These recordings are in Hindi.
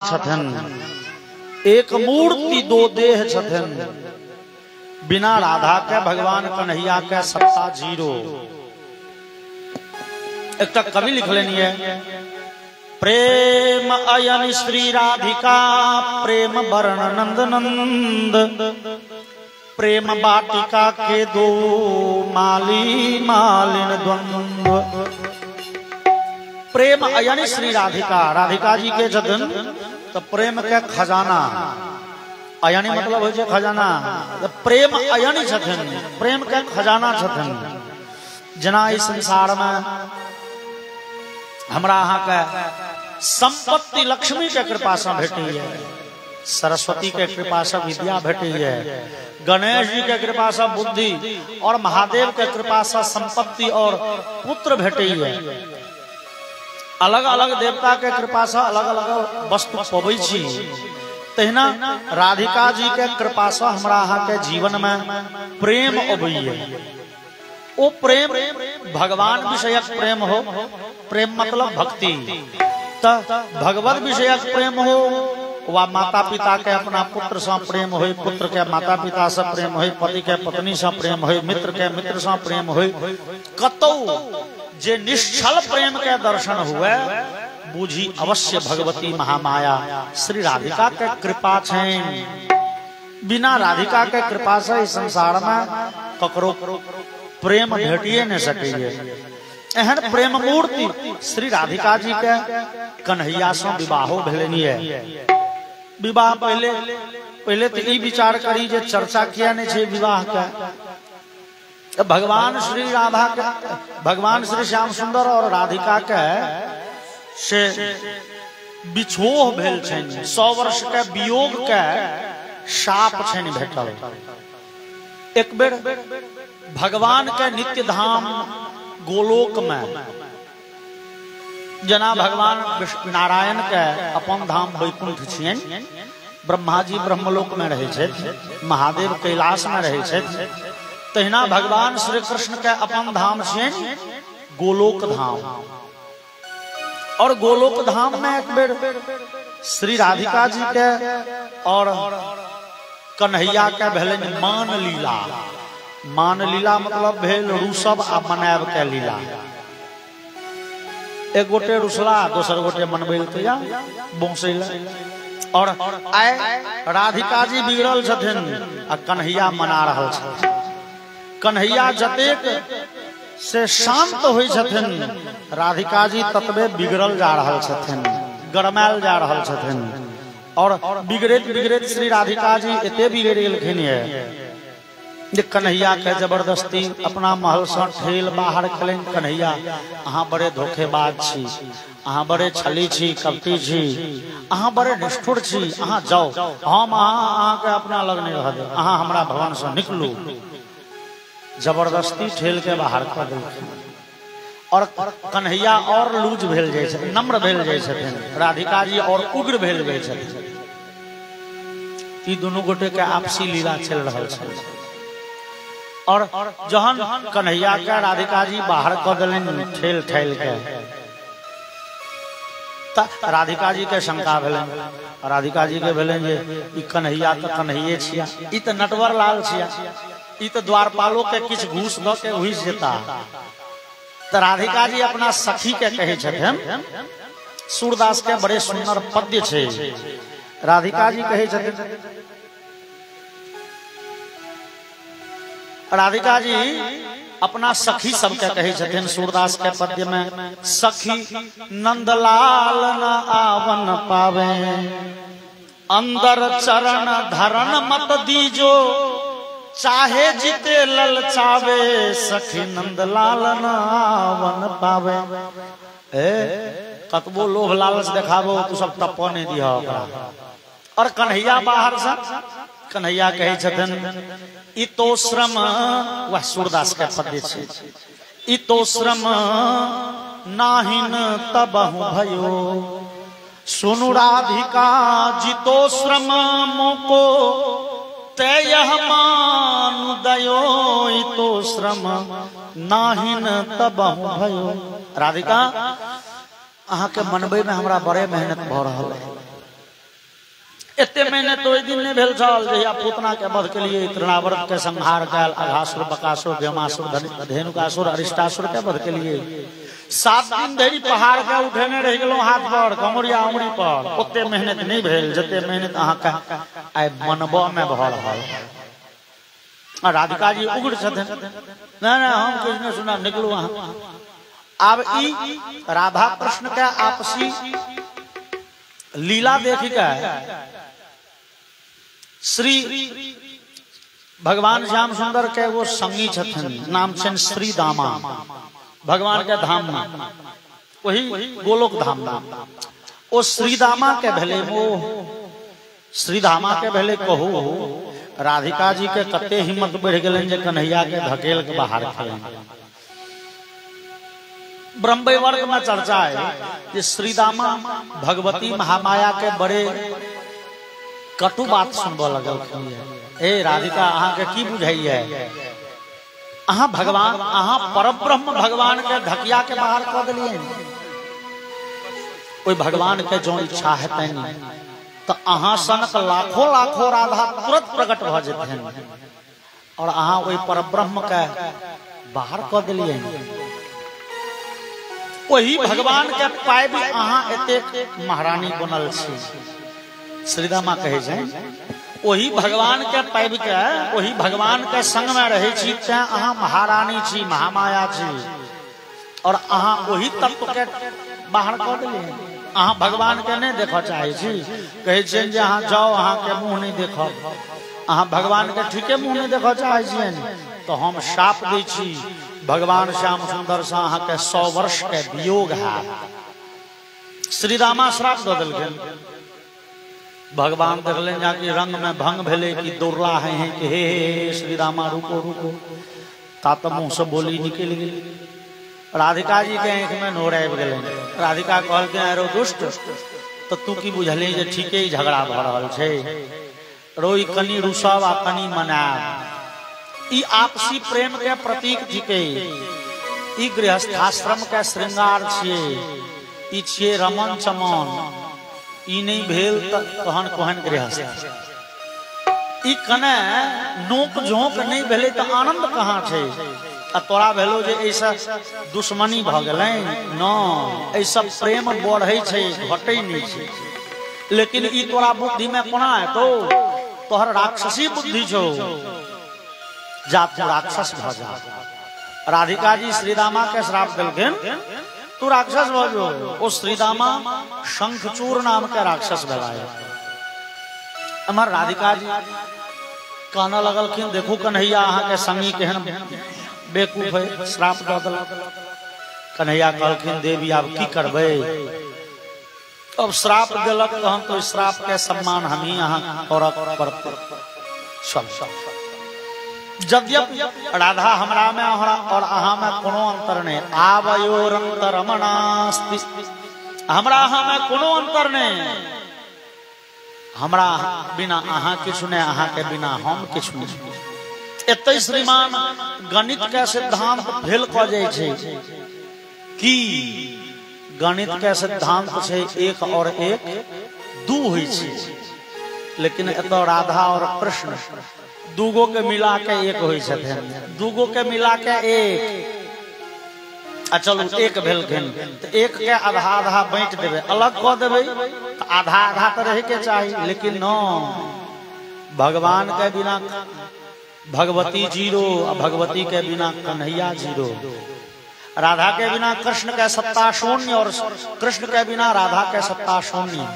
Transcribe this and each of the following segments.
छथिन, एक मूर्ति दो देह छथिन, बिना राधा के भगवान कन्हैया के सत्ता जीरो। एक तक कवि लिख लेनी है, प्रेम अयन श्री राधिका प्रेम वर्ण नंद नंद, प्रेम बाटिका के दो माली मालिन द्वंद्व। प्रेम अयन श्री राधिका, राधिका जी के जतन तो प्रेम के खजाना, अयनी मतलब हो जाए खजाना, तो प्रेम अयनी छथिन, प्रेम के खजाना छथिन। जना इस संसार में हमरा अहाँ के संपत्ति लक्ष्मी के कृपा से भेटी है, सरस्वती के कृपा से विद्या भेटी है, गणेश जी के कृपा से बुद्धि और महादेव के कृपा से संपत्ति और पुत्र भेटी है। अलग अलग देवता के कृपा से अलग अलग वस्तु पबै छी, तहिना राधिका जी के कृपा से हमरा अहाँ के जीवन में प्रेम अबैये। वो प्रेम भगवान विषयक प्रेम हो, प्रेम मतलब भक्ति, तो भगवत विषयक प्रेम हो, वा माता पिता के अपना पुत्र से प्रेम हो, पुत्र के माता पिता से प्रेम हो, पति के पत्नी से प्रेम हो, मित्र के मित्र से प्रेम हो, कतौ जे निश्चल प्रेम के दर्शन हुए बूझी अवश्य भगवती महामाया श्री राधिका के कृपा छेन। बिना राधिका के कृपा से इस संसार में ककरो प्रेम भेटिए न सके। एहन प्रेम मूर्ति श्री राधिका जी के कन्हैया से विवाहो भेलनी है। विवाह पहले पहले तो ई विचार करी जे चर्चा किया नहीं छे विवाह का। भगवान श्री राधा के, भगवान श्री श्याम सुंदर और राधिका के से बिछोह भेल छन, 100 वर्ष के वियोग के शाप छन भेटल। एक बेर भगवान के नित्य धाम गोलोक में, जना भगवान नारायण के अपन धाम वैकुंठ छियन, ब्रह्मा जी ब्रह्मलोक में रहे छथि, महादेव कैलाश में रहे छथि, तहिना भगवान श्री कृष्ण के अपन धाम छियन गोलोक धाम। और गोलोक धाम में एक बेर श्री राधिका जी के और कन्हैया के भेलन मान लीला। मान लीला मतलब भेल रुसब आ मनाब के लीला। एक गोटे रुसला, दोसर गोटे मनबे तैयार बौसैला। और आइ राधिका जी बिगड़ल छथिन आ कन्हैया मना रहल छथिन। कन्हैया जतेक से शांत होइ छथिन, राधिका जी ततबे बिगड़ल जा रहल छथिन, गरमायल जा रहल छथिन। और बिगड़ैत बिगड़ैत श्री राधिका जी एते बिगड़ गेलखिन है जे कन्हैया के जबरदस्ती अपना महल से ठेल बाहर कलेन। कन्हैया अहाँ बड़े धोखेबाज छी, अहाँ बड़े छली छी, कपटी छी, अहाँ बड़े निष्ठुर छी, अहाँ जाओ, हम अहाँ के अपना लग नहीं रह दे, अहाँ हमरा भवन से निकलू। जबरदस्ती ठेल के बाहर कर देलखिन। और कन्हैया और लूज भेल जाय छथिन, नम्र भेल जाय छथिन, राधिका जी और उग्र भेल जाय छथिन। ई दुनू गोटे के आपसी लीला चल रहल छै। और जहन कन्हैया के राधिका जी बाहर कर देलन ठेल ठेल के, त राधिका जी के शंका भेलन। राधिका जी के भेलन जे ई कन्हैया तो कन्हैये छिया, ई तो नटवर लाल छिया, ई तो द्वारपालो के किछ घूस द के हुइस जेता। तो राधिका जी अपना सखी के कहे छथिन, सूरदास के बड़े सुंदर पद्य छे। राधिका जी कहे छथिन, राधिका जी अपना सखी सबके कहे छथिन सूरदास के पद्य में, सखी नंदलाल न आवन पावे, अंदर चरण धरण मत दीजो, चाहे जिते ललचावे, सखी नंदलाल न आवन पावे। कतबो लोभ लालच देखाबो तू सब तपो नहीं दिया। और कन्हैया बाहर से कन्हैया कहे छथिन, इतो श्रम, वह सूरदास के पद्य छे, इतो श्रम नाहिन तबहु भयो, सुनु राधिका जितो श्रम मोको, ते यह मानु दयो, इतो श्रम नाहिन तबहु भयो। राधिका अहाँ के मनबे में हमरा बड़े मेहनत भ रहल है, एते महीने तो दिन नहीं भेल छल जहिया पूतना के वध के लिए तृणावर्त के संहार कयल, अघासुर, बकासुर, व्योमासुर, धेनुकासुर, अरिष्टासुर के वध के लिए 7 दिन धरि पहाड़ के उठेने रह गेलो हाथ पर, कमरिया उमरी पर। ओते मेहनत नहीं भेल जते मेहनत अहाँ के आइ मनबा में भ रहल। राधिका जी उग्र छथिन, नहीं हम कुछ नहीं सुना, निकलू अहाँ। अब ई राधा कृष्ण के आपसी लीला देखी के श्री भगवान श्याम सुंदर के वो संगी छथिन, नाम छन श्री दामा, भगवान के धाम में, वही गोलोक धाम में। ओ श्री दामा के भेले मोह, श्री दामा के भेले कहू राधिका जी के कते हिम्मत बढ़ गए जे कन्हैया के धकेल के बाहर खेलन। ब्रह्म वर्ग में चर्चा है कि श्री दामा भगवती महामाया के बड़े कटु बात सुनबो लगल। ए राधिका अहाँ के की बुझाइए, अहाँ भगवान, अहाँ परब्रह्म भगवान के धकिया के बाहर कह दिलिए। कोई भगवान के जो इच्छा है तो अहाँ सनक लाखों लाखों राधा तुरंत प्रकट भ जेतन, और अहाँ वही परब्रह्म के बाहर कह दिलिए। वही भगवान के पाए भी अहाँ एते महारानी बनल छी। श्रीदामा कहे छै वही भगवान के पाइब के, वही भगवान के संग में रहे छी, अहाँ महारानी छी, महामाया छी, और अहाँ वही तत्व के बाहर कह दिलिए। अहाँ भगवान के नहीं देख चाहे छी, कहे छियन जे अहाँ जाओ अहाँ के मुंह नहीं देखब, अहाँ भगवान के ठीके मुंह नहीं देख चाहे छियन तो हम शाप दै छी, भगवान श्याम सुंदर से अहाँ के 100 वर्ष के वियोग है। श्री रामा श्राप दे देलखिन। भगवान देखलें जाके रंग में भंग भेले कि दौड़ला है कि हे श्री रामा रुको रुको, तात मुंह से बोली निकल गई। राधिका जी के आंख में नोर आबि गेलै। राधिका कहल के अरे दुष्ट, तो तू की बुझली जे ठीके ही झगड़ा भ रहल छै, रोई कनी रुसब आ कनी मनाब। ई आपसी प्रेम के प्रतीक थिके, ई गृहस्थाश्रम के श्रृंगार छिए, ई छिए रमन चमन। ई नहीं भेल तहन कहन गृहस्थ, ई कने नोक झोंक नहीं भेले तो आनंद कहाँ छै। आ तोरा भेलो जे ऐसा दुश्मनी भ गेलै न, ऐसा प्रेम बढ़ै छै घटै नहीं छै। लेकिन ई तोरा बुद्धि में कोना है तो तोहर राक्षसी बुद्धि छौ, जा तू राक्षस भ जा। राधिका जी श्रीदामा के श्राप देलखिन तू राक्षस भ जो। ओ श्रीदामा शंखचूर नाम के राक्षस भेलाए। हमार राधिका जी कहना लगलखिन देखू कन्हैया अहाँ के संगी केहन बेकूफ है, श्राप द देलक। कन्हैया कहलखिन देवी आब की करबै, अब श्राप देलक तहन तो श्राप के सम्मान हम ही अहाँ करब पड़त। यद्यपि राधा हमरा में और अहाँ में कोनो अंतर नहीं, आवयोरंतरमणास्ति, हमरा अहाँ में कोनो अंतर नहीं। हमरा बिना अहाँ किछु नहीं, अहाँ के बिना हम किछु नहीं। एते श्रीमान गणित के सिद्धांत भेल क जाय छै कि गणित के सिद्धांत छै 1 और 1 2 होय छै, लेकिन एतो राधा और कृष्ण दूगो के मिला के 1 होय छथिन। दूगो के मिला के 1 आ चलू 1 भेलखिन तो 1 के आधा आधा बांट देबै, अलग क देबै तो आधा आधा तो रहे के चाहिए। लेकिन न, भगवान के बिना भगवती 0, भगवती के बिना कन्हैया 0, राधा के बिना कृष्ण के सत्ता शून्य और कृष्ण के बिना राधा के सत्ता शून्य।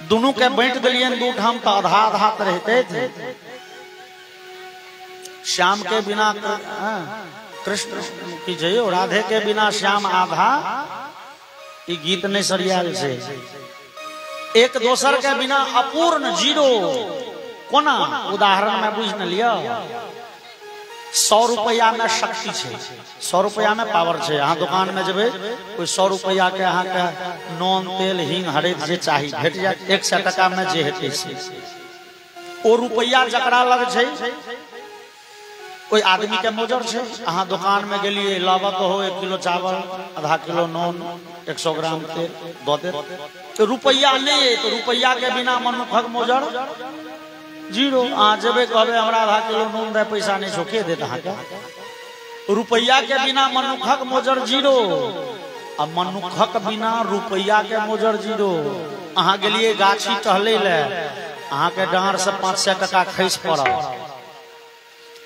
दोनों के बांट दिलियन 2 ठाम तो आधा आधा तो रहते थे। श्याम के बिना कृष्ण की जय, राधे के बिना श्याम आधा, ये गीत नहीं सरियाल से। एक दोसर के बिना अपूर्ण 0 कोना। उदाहरण में बुझ न लिया, 100 रुपया में शक्ति है, 100 रुपया में पावर है। अहाँ दुकान में जब कोई 100 रुपया के अहाँ के नॉन तेल हिंग हरेक जे चाहिए भेट जाए, 100 टका में जे हेतै से ओ रुपया जकरा लग छै कोई आदमी के मोजर छे, अहाँ दुकान में गेलिए लावा तो हो 1 किलो चावल, आधा किलो नून, 100 ग्राम तेल दो दे, तो रुपया नहीं, तो रुपया के बिना मनुखक मोजर जीरो। अहाँ जेबे कहबे हमरा आधा किलो नून दे, पैसा नहीं छोके देत अहाँ के। रुपया के बिना मनुखक मोजर जीरो, अब मनुखक बिना रुपया के मोजर जीरो। अहाँ गेलिए गाछी टहले ले, अहाँ के डांर से 500 टका खैस पड़ल,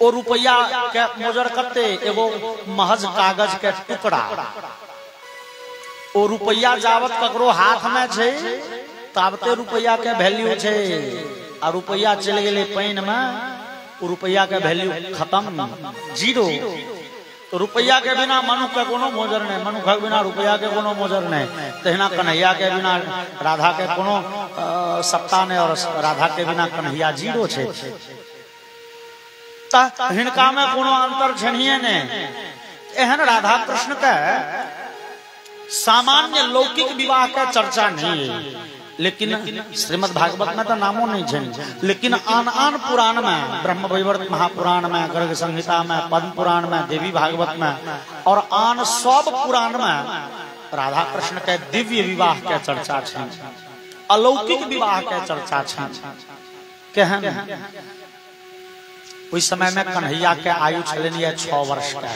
ओ रुपया के मोजर कते, एगो महज कागज के टुकड़ा। ओ रुपया जावत ककरो हाथ में छे ताबते रुपया के वैल्यू छे, आ रुपया चल गेले पानी में, ओ रुपया के वैल्यू खत्म, जीरो। तो रुपया के बिना मनुख के कोनो मोजर नहीं, मनुख के बिना रुपया के कोनो मोजर नहीं। तहिना कन्हैया के बिना राधा के कोनो सत्ता नहीं, और राधा के बिना कन्हैया जीरो छे। हिनका में कोनो अंतर छनिए ने। एहन राधा कृष्ण के सामान्य लौकिक विवाह का चर्चा नहीं है, लेकिन श्रीमद् भागवत में तो नामो नहीं है, लेकिन आन आन पुराण में, ब्रह्म वैवर्त महापुराण में, गर्ग संहिता में, पद्म पुराण में, देवी भागवत में और आन सब पुराण में राधा कृष्ण के दिव्य विवाह के चर्चा है, अलौकिक विवाह के चर्चा है। केहन उस समय में कन्हैया के आयु छलनी 6 वर्ष का।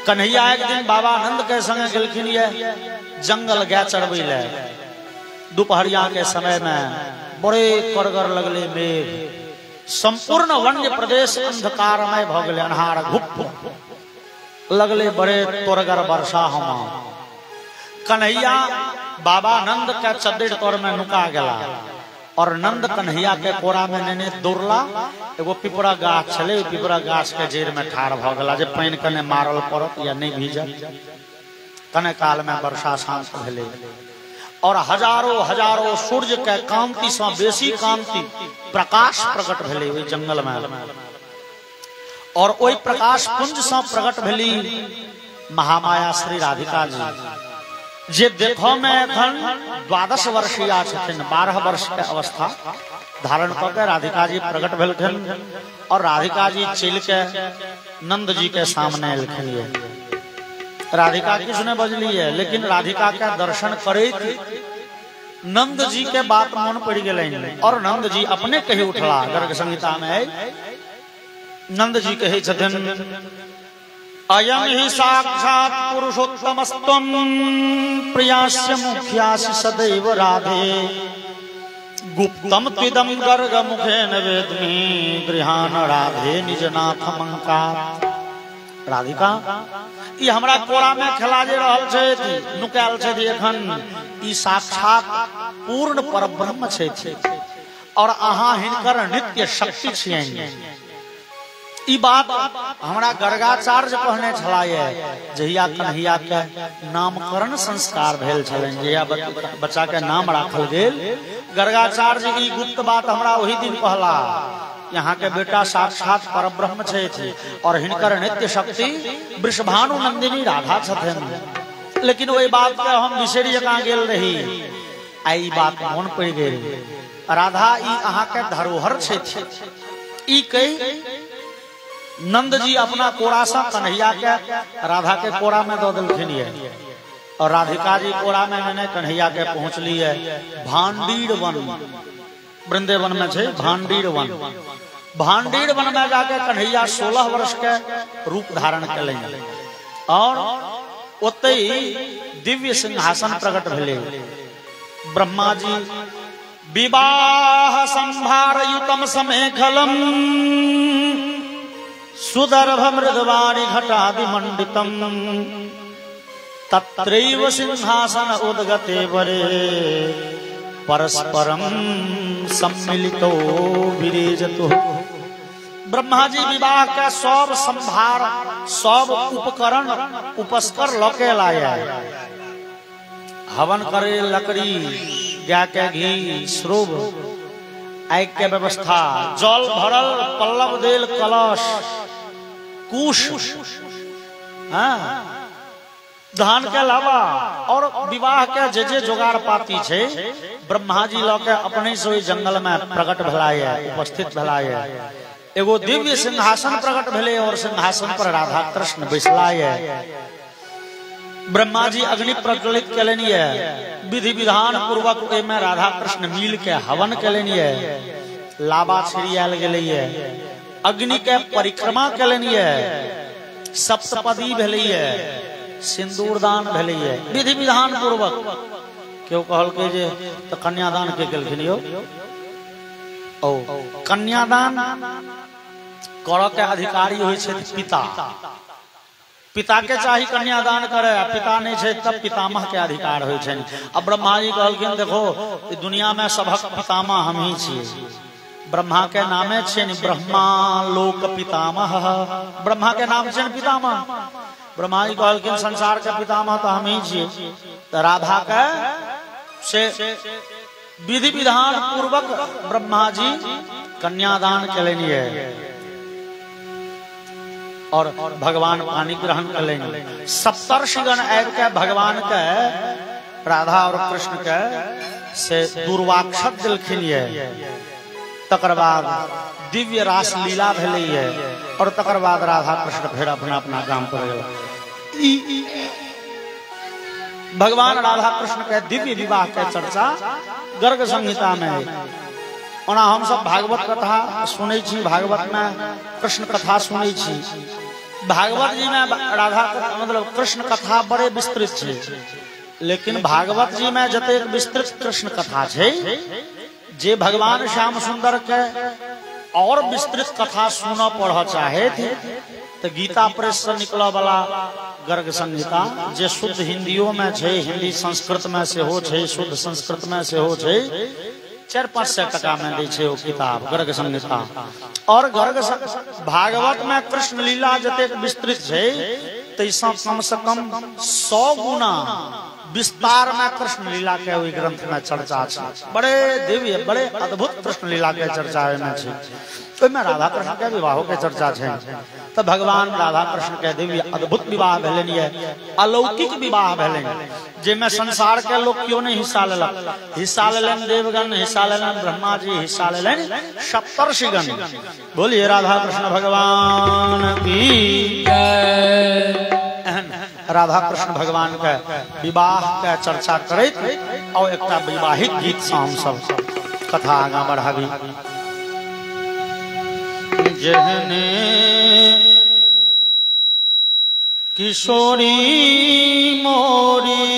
कन्हैया एक दिन बाबा आनंद के संग गेलखिन जंगल गाय चरबै ले। दोपहरिया के समय में बड़े करगर लगले मेघ, संपूर्ण वन्य प्रदेश अंधकारमय भ गेले, अन्हार घुप लगले, बड़े तोरगर वर्षा हमा। कन्हैया बाबा नंद के चद्दर तोर में नुका गेला, और नंद कन्हैया के कोरा में नेने दौड़ला। एगो पिपरा गाछ छले, पिपरा गाछ के जड़ में ठाड़ भ गेला, जे पानी कने मारल पड़त या नहीं भीजल। कने काल में वर्षा शांत भेले, और हजारों हजारों सूर्य के कांति से बेसी कांति प्रकाश प्रकट भेले ओई जंगल में, और ओई प्रकाश पुंज से प्रकट भेली महामाया श्री राधिका जी, जे देखो में एखन 12 वर्षीय छथिन, 12 वर्ष के अवस्था धारण करके राधिका जी प्रकट भेलखिन, और राधिका जी चल के नंद जी के सामने एलखिन। राधिका किछु ने बजली है, लेकिन राधिका के दर्शन करैत नंद जी के बात मन पड़ गए, और नंद जी अपने कही उठला। गर्ग संहिता में नंद जी कहे छथिन, अयम ही साक्षात पुरुषोत्तमस्त्वं प्रियास्य मुख्यासि सदैव राधे, गुप्तम त्विदं गर्ग मुखेन वेद्मि गृहान राधे निजनाथ मंकार। राधिका ई हमरा कोरा में खेला जे रहल छै, नुकायल छै एखन, ई साक्षात पूर्ण परब्रह्म छै, और अहाँ हिनकर नित्य शक्ति छियनि। ई बात हमरा गर्गाचार्य कहने छलाये, जहिया कन्हैया के नामकरण संस्कार भेल छलनि, जहिया बच्चा के नाम राखल गेल, गर्गाचार्य ई गुप्त बात हमरा वही दिन कहला, यहाँ के बेटा साक्षात परब्रह्म छे, और हिनकर नित्य शक्ति वृषभानु नंदिनी राधा छथिन। लेकिन वही बात के हम बिसरि जका गेल रही, आई बात मन पड़ गेल। राधा ई अहाँ के धरोहर छे। ई कही नंद जी अपना कोरा सा कन्हैया के राधा के कोरा में दो दिलखिन, और राधिका जी कोरा में मैंने कन्हैया के पहुंचली है। भांडीर वन वृंदावन में छे, भांडीर वन। भांडीर वन में जाके कन्हैया 16 वर्ष के रूप धारण कले, और ओते दिव्य सिंहासन प्रकट भेले। ब्रह्मा जी विवाह संभार युतम समेखलम सुदर्भ मृदवाणी घटादि मंडितम, तत्रैव सिंहासन उद्गते वरे परस्परम सम्मिलितो विरेजतो। ब्रह्मा जी विवाह का सब संभार, सब उपकरण उपस्कर लके लाया। हवन करे लकड़ी, गाय के घी, श्रुभ, आग के व्यवस्था, जल भरल पल्लव देल कलश, कुश, धान के अलावा और विवाह के जे जोगाड़ पाती छे, ब्रह्मा जी लके अपने से जंगल में प्रकट भेलाये, उपस्थित भेलाये। एगो दिव्य सिंहासन प्रकट भेले और सिंहासन पर राधा कृष्ण बैसलाय। ब्रह्मा जी अग्नि प्रज्वलित कलेनी है, विधि विधान पूर्वक में राधा कृष्ण मिल के हवन कलेनी है। लाबा छिड़ियाल गेलै है, अग्नि के परिक्रमा कलेनी है, सप्तपदी भेलै है, सिंदूरदान भेलै है, विधि विधान पूर्वक। क्यों कहल के जे तो कन्यादान के केलखिन यो? ओ कन्यादान करऽ के अधिकारी होइ छै पिता। पिता के चाही कन्यादान करे, पिता नहीं छै तब पितामह के अधिकार होइ छै। अब ब्रह्मा जी कहलखिन देखो दुनिया में सबक पितामह हम ही छियै। ब्रह्मा के नामे छै ब्रह्मा लोक पितामह, ब्रह्मा के नाम छै पितामह। ब्रह्मा जी कहलखिन संसार के पितामह तो हम ही छियै। तो राधा के से विधि विधान पूर्वक ब्रह्मा जी कन्यादान कलेनी है और भगवान पानी ग्रहण करेंगे। सप्तर्षिगण आबि के भगवान के राधा और कृष्ण के से दुर्वाक्षत दिलखिन है। तकर बाद दिव्य रास लीला भेलै है और तकर बाद राधा कृष्ण फिर अपना अपना काम पर गेल। भगवान राधा कृष्ण के दिव्य विवाह के चर्चा गर्ग संहिता में है। ओना हम सब भागवत कथा सुनै छी, भागवत में कृष्ण कथा सुनै छी। भागवत जी में राधा मतलब कृष्ण कथा बड़े विस्तृत है, लेकिन भागवत जी में जतेक विस्तृत कृष्ण कथा है, जे भगवान श्याम सुंदर के और विस्तृत कथा सुन पढ़ चाहे थे तो गीता प्रेस से निकला वाला गर्ग संहिता जे शुद्ध हिंदियों में है, हिंदी संस्कृत में से हो छै, शुद्ध संस्कृत में से हो छै, 400-500 टका में दै छै वो किताब गर्ग संहिता। और गर्ग भागवत में कृष्ण लीला जतेक विस्तृत है तैसा कम से कम 100 गुना विस्तार में कृष्ण लीला के ओई ग्रंथ में चर्चा छै। बड़े दिव्य बड़े अद्भुत कृष्ण लीला के चर्चा में छै। ओइमे राधा कृष्ण के विवाहों के चर्चा छै। तो भगवान राधा कृष्ण के दिव्य अद्भुत विवाह भेलन है, अलौकिक विवाह भेलन, जेमे संसार के लोग क्यों नहीं हिस्सा लेलक। हिस्सा लेलन देवगण, हिस्सा लेलन ब्रह्मा जी, हिस्सा लेलन सप्तर्षिगण। बोलिए राधा कृष्ण भगवान की जय। राधा कृष्ण भगवान के विवाह के चर्चा करैत और एक वैवाहिक गीत से हम सब कथा आगा बढ़ाबी। जहने किशोरी मोरी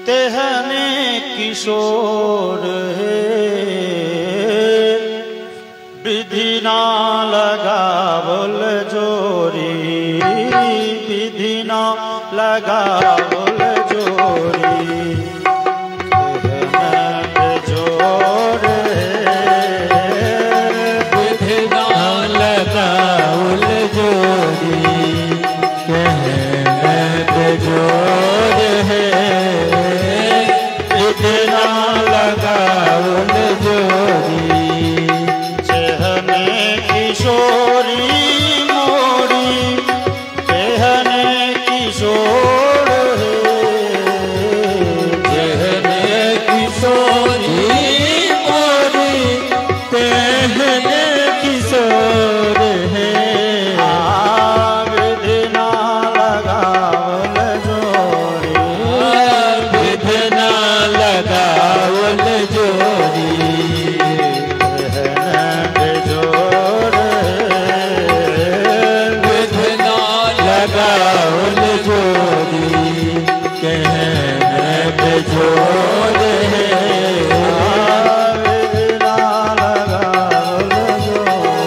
तेहने किशोर है, विधि ना लगावल जोरी, विधि ना लगावल जोरी, कहने जोर है, विधि ना लगावल जोरी, कहने जोर है, विधि ना लगावल जोरी। किशोरी मोरी कहने किशोर है, कहने किशोरी मोरी कहने किशोर है, विधि ना लगावल जोरी, विधि ना लगावल जोरी, लगावल जोरी, कहने पे जोर है, लगावल जोरी।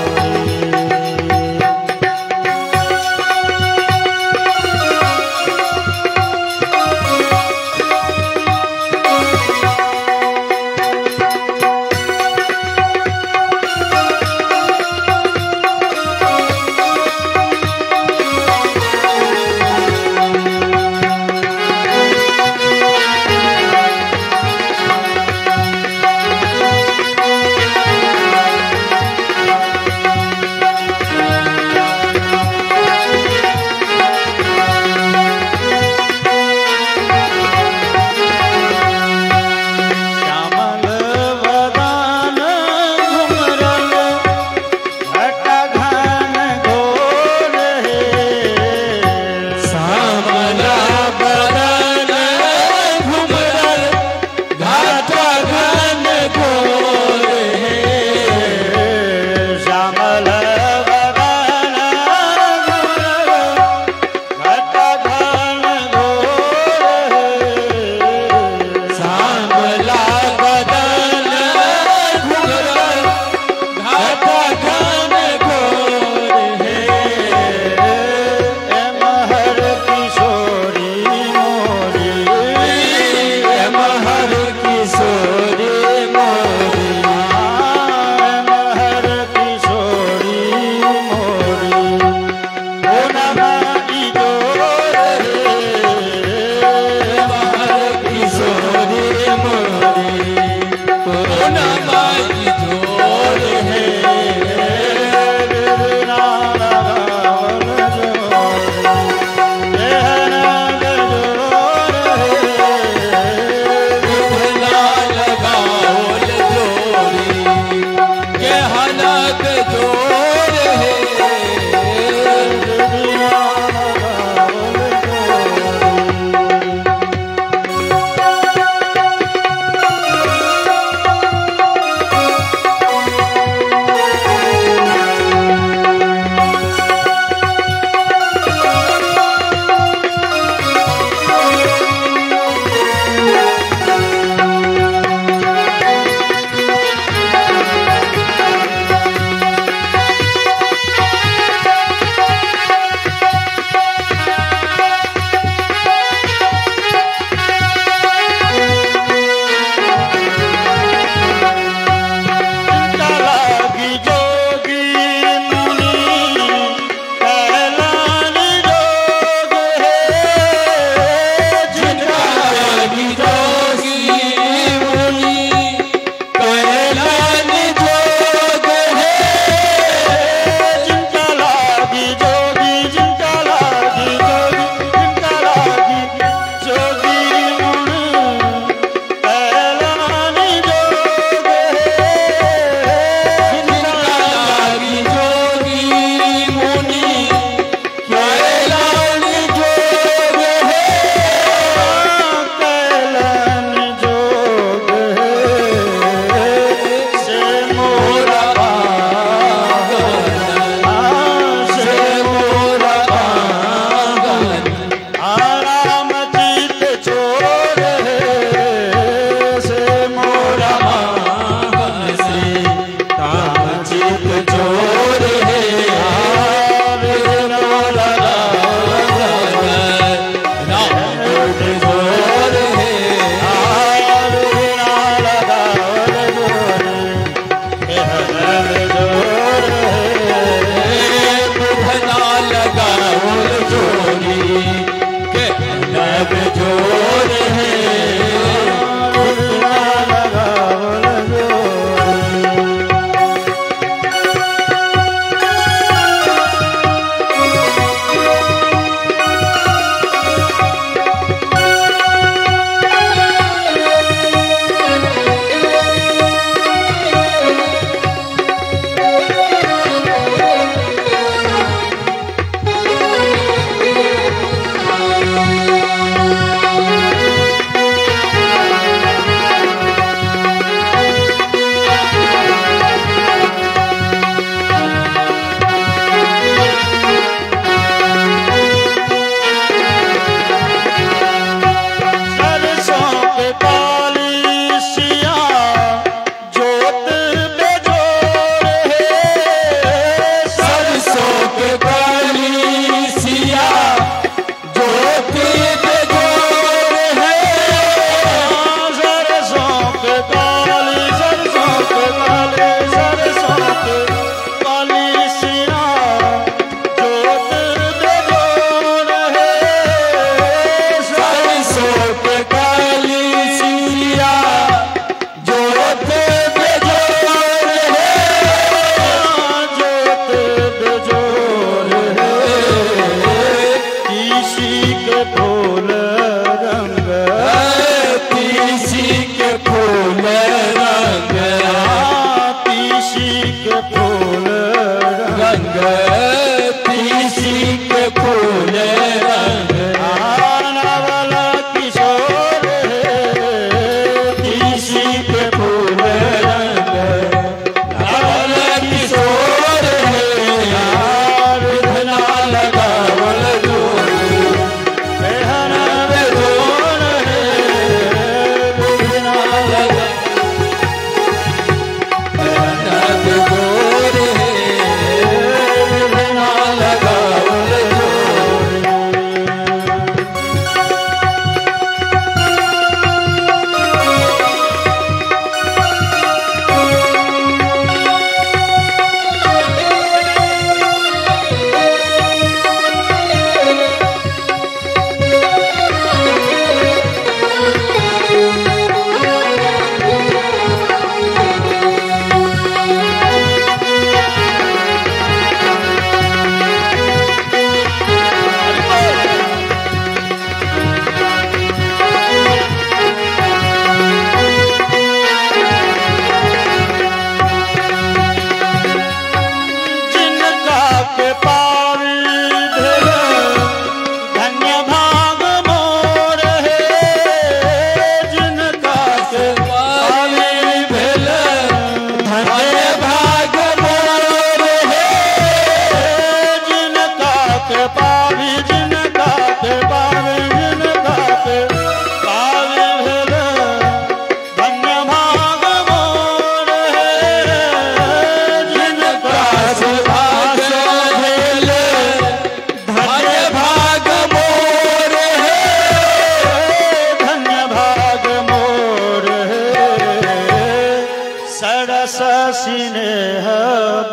स्नेह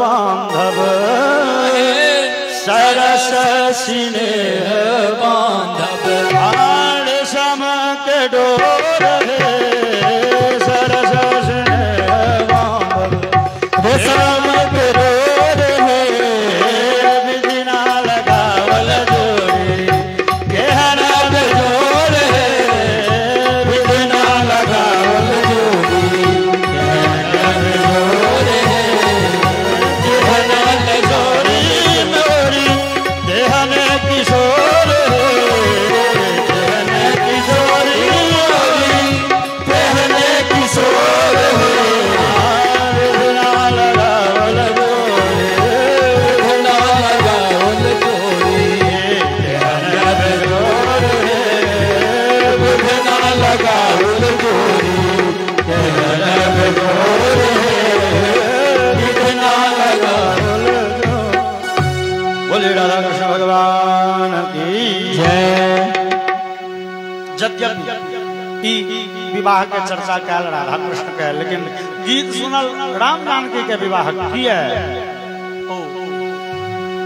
बांधव सरस स्नेह बांधव आड़ सम के डोर सरस स्नेह बांधव सम के डोर विधिना लगावल जोड़ी गहरा जोर विधिना लगावल जोड़ी विवाह के चर्चा कैल राधा कृष्ण के, लेकिन गीत सुनल राम जानकी के विवाह की है।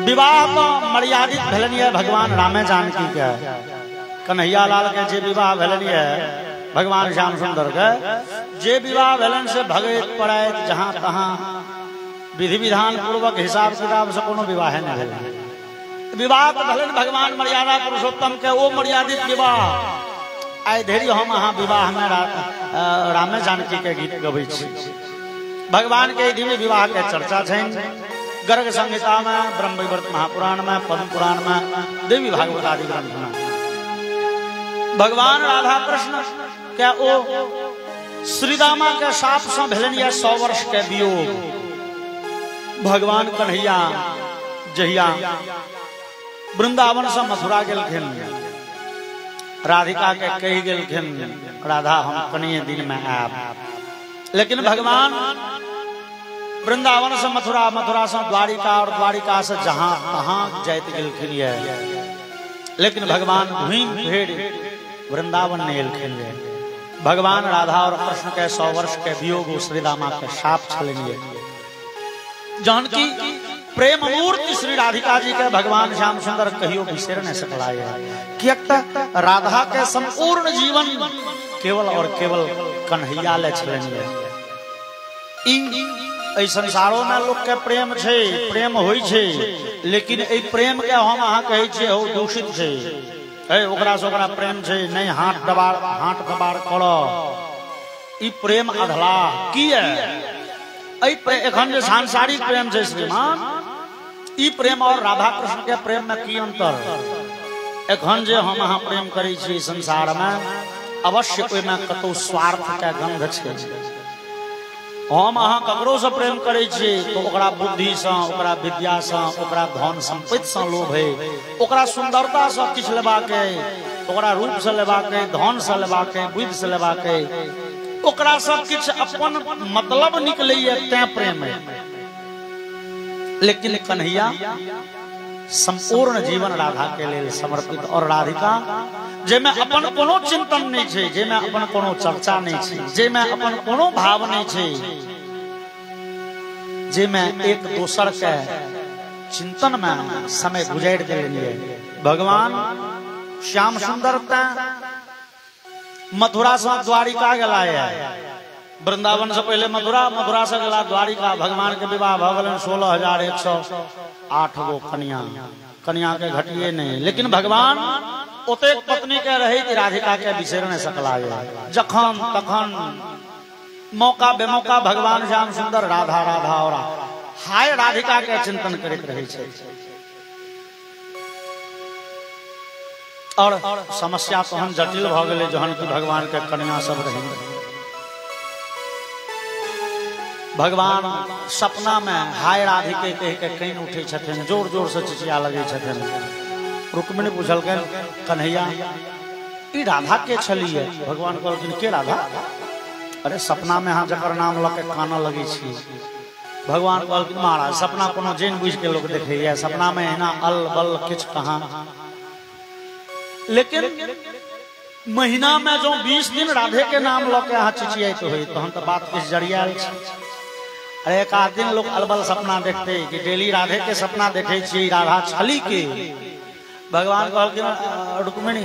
विवाह तो मर्यादित भेलनी है भगवान रामे जानकी के, कन्हैया लाल के जे विवाह भेलनी है भगवान श्याम सुंदर के, जे विवाह भेलन से भगत पड़ैत जहाँ तहाँ विधि विधान पूर्वक हिसाब किताब से कोनो विवाह न भेल। विवाह तो भेलन भगवान मर्यादा पुरुषोत्तम के, वो मर्यादित विवाह आइ धरि हम अहाँ विवाह में रामे जानकी के गीत गबै छी। भगवान के दिव्य विवाह के चर्चा है गर्ग संहिता में, ब्रह्म वैवर्त महापुराण में, पद्म पुराण में, देवी भागवत आदि ग्रंथ में। भगवान राधा कृष्ण क्या ओ श्रीदामा के साप से भेलन 100 वर्ष के वियोग। भगवान कन्हैया जहिया वृंदावन से मथुरा गेलखिन, राधिका के कही गेलखिन राधा हम कनिए दिन में आब, लेकिन भगवान वृंदावन से मथुरा, मथुरा से द्वारिका और द्वारिका से जहां तहां जाइत गेलखिन ये, लेकिन भगवान घूम फिर वृंदावन ने एलखिन ये। भगवान राधा और कृष्ण के 100 वर्ष के वियोग श्रीदामा के साप छलनिए। जानकी प्रेम मूर्ति श्री राधिका जी के भगवान श्याम सुंदर कहियो बिसर न सकलाए, कियक राधा के संपूर्ण जीवन केवल और केवल कन्हैया ले छलनिए। ई संसारों में लोग के प्रेम छे, प्रेम होई छे, लेकिन ए प्रेम के हम अहाँ कहे छे हो दूषित छे, ए ओकरा से ओकरा प्रेम छे नहीं, हाथ दबाड़ करो, ई प्रेम अधला की है। एखन जे सांसारिक प्रेम छे श्रीमान, ई प्रेम और राधा कृष्ण के प्रेम में की अंतर। एखन जे हम अहाँ प्रेम करै छी संसार में, अवश्य ओहि में कतौ स्वार्थ के गंध छे। हम अहाँ ककरो से प्रेम करै छी तो ओकरा बुद्धि से, ओकरा विद्या से, ओकरा धन संपत्ति से लोभ है, ओकरा सुंदरता से किछ लेबाके, ओकरा रूप से लेबाके, धन से लेबाके, बुद्धि से लेबाके, ओकरा सब किछ अपन मतलब निकलैया तैं प्रेम है। लेकिन कन्हैया संपूर्ण जीवन राधा के लिए समर्पित, और राधिका जेमे अपन कोनो चिंतन नहीं छे, जेमे अपन कोनो चर्चा नहीं छे, जेमे अपन कोनो भाव नहीं छे, जेमे एक दोसर के चिंतन में समय गुजार देलिए। भगवान श्याम सुंदर मथुरा से द्वारिका गला है, वृंदावन से पहले मथुरा, मथुरा से गला द्वारिका। भगवान के विवाह भगवान 16,108 गो कन्या के घटिए नहीं, लेकिन भगवान ओतेक पत्नी के रहे कि राधिका के बिसर न सकला। जखन तखन मौका बेमौका भगवान श्याम सुंदर राधा राधा और हाय राधिका के चिंतन करते रहे छे। और समस्या तहन जटिल भ गेलै जहन कि भगवान के कन्या सब रहे। भगवान सपना में हाय राधिके कह के कहीं उठे छथिन, जोर जोर से चिचिया लगे छथिन। रुक्मिणी पूछलकन कन्हैया ई राधा के छलिए? भगवान कहलखिन के राधा? अरे सपना में अहाँ जकर नाम लके काना लगे छी। भगवान कहलखिन महाराज सपना कोनो जैन बुझ के लोग देखे, सपना में एना अल बल किछ कहाँ, लेकिन महीना में जो 20 दिन राधे के नाम लके अहाँ चिचियाइत होई तहन तो बात किछ जरियाल छै। अरे एक आध दिन लोग अलबल सपना देखते कि डेली राधे के सपना देखे छी, राधा छली के भगवान कहलखिन रुक्मिणी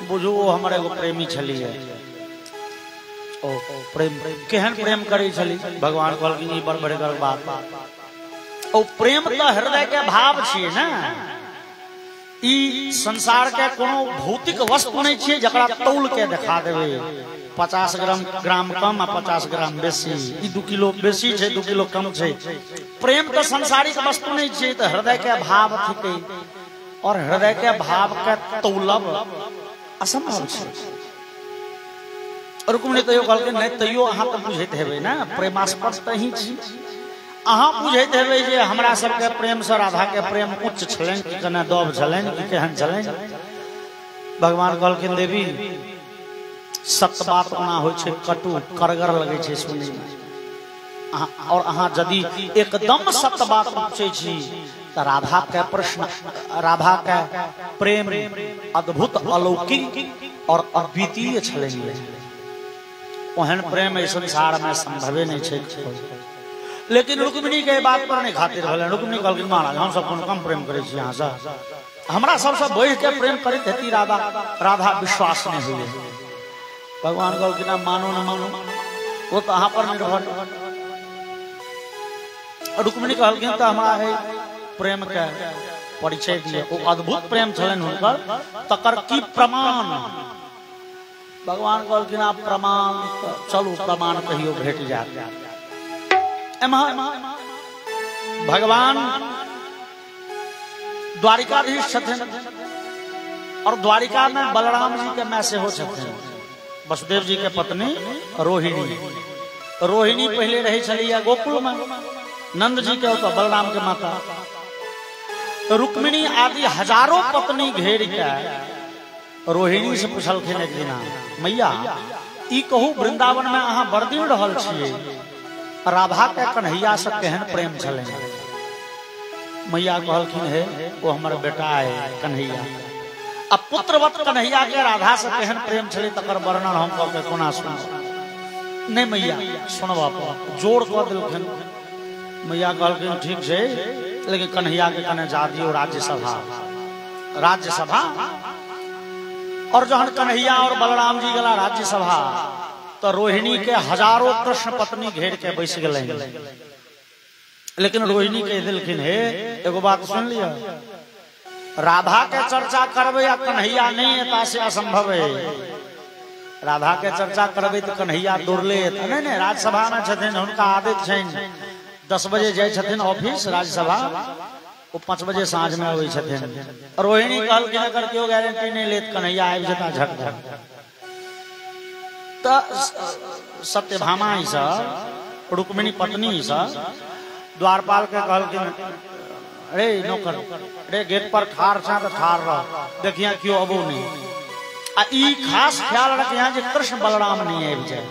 बुझू वो हमारे एगो प्रेमी छली है। ओ प्रेम केहन प्रेम करे छली? भगवान कहलखिन ई बड़ बड़गर बात। ओ प्रेम तो हृदय के भाव छिए ना, ई संसार के कोनो भौतिक वस्तु नहीं छिए जकरा तौल के दिखा देवे 50 ग्राम कम आ 50 ग्राम बेसी, ई 2 किलो बेसी छे 2 किलो कम छे। प्रेम तो संसारिक वस्तु नहीं छे, तो हृदय के भाव थिके, और हृदय के भाव के तौलब असंभव छे। रुक्मिणी तैयो कहलकै नहीं तैयो अहाँ तो बुझैत हेबै ना, प्रेमास्पद त ही छी, अहाँ बुझैत हेबै जे हमरा सबके प्रेम से राधा के प्रेम उच्च छलनि कि कने दब छलनि कि केहन छलनि। भगवान कहलखिन देवी सत्य बात ओना होइ छै, कटु करगर लगै छै सुनै में, और अहाँ यदि एकदम सत्य बात पूछै छी त राधा के प्रश्न, राधा के प्रेम अद्भुत अलौकिक और अद्वितीय छलनि। ओहन प्रेम इस संसार में संभवे नहीं छे। लेकिन रुक्मिणी के बात पर नहीं खातिर भेल। रुक्मिणी कहलखिन महाराज हम सब कम प्रेम करे छी, अहाँ से हमरा सबसे बढ़ के प्रेम करैत हेती राधा, राधा विश्वास नहीं हुए। भगवान कहलखिन मानो न मानो वो तो अहाँ पर निर्भर। रुक्मिणी कहलखिन तो हमारा प्रेम के परिचय दिए, वो अद्भुत प्रेम छलन हुनकर, तकर की प्रमाण? भगवान कहलखिन आप प्रमाण चलू, प्रमाण कहियो भेट जात। भगवान द्वारिकाधीश छथिन, और द्वारिका में बलराम जी के मैं से हो छथिन, वसुदेव जी के पत्नी रोहिणी। रोहिणी पहले रही चली गोकुल में, नंद जी के ऊपर बलराम के माता। रुक्मिणी आदि हजारों पत्नी घेर के रोहिणी से पूछलखिन एक दिन मैया ई कहू वृंदावन में अहाँ बड़ दिन रहल छिए, राधा के कन्हैया से केहन प्रेम छले? मैया कहलखिन हे वो हमर बेटा है कन्हैया, अब पुत्रवत कन्हैया के राधा से केहन प्रेम छले तकर वर्णन हम कह के कोना सुन? नहीं मैया सुनबा जोड़ कऽ देलखिन। मैया कहलखिन ठीक छै, लेकिन कन्हैया के कने जा दियो राज्यसभा। राज्यसभा और जहन कन्हैया और बलराम जी गला राज्यसभा तो रोहिणी के हजारों कृष्ण पत्नी घेर के बैस गए। लेकिन रोहिणी कह दिलखिन हे एगो बात सुन लिया, राधा के चर्चा करबे या कन्हैया नहीं एता से असंभव है। राधा के चर्चा करबे तो कन्हैया दौड़ले एता नहीं। राज्यसभा में छथिन, हुनका आदत छइन 10 बजे जाय छथिन ऑफिस राज्यसभा, वो 5 बजे साँझ में आबै छथिन। रोहिणी कहलखिन एकर केओ गारंटी नहीं लेत कन्हैया आबि जेता झट झट। त सत्यभामा रुक्मिणी पत्नी द्वारपाल के कहलखिन अरे नौकर अरे गेट पर ठार छा तो ठार रह, देखिया क्यों अबो नहीं। आ ई खास ख्याल रखिया जे कृष्ण बलराम नहीं आबि जाए।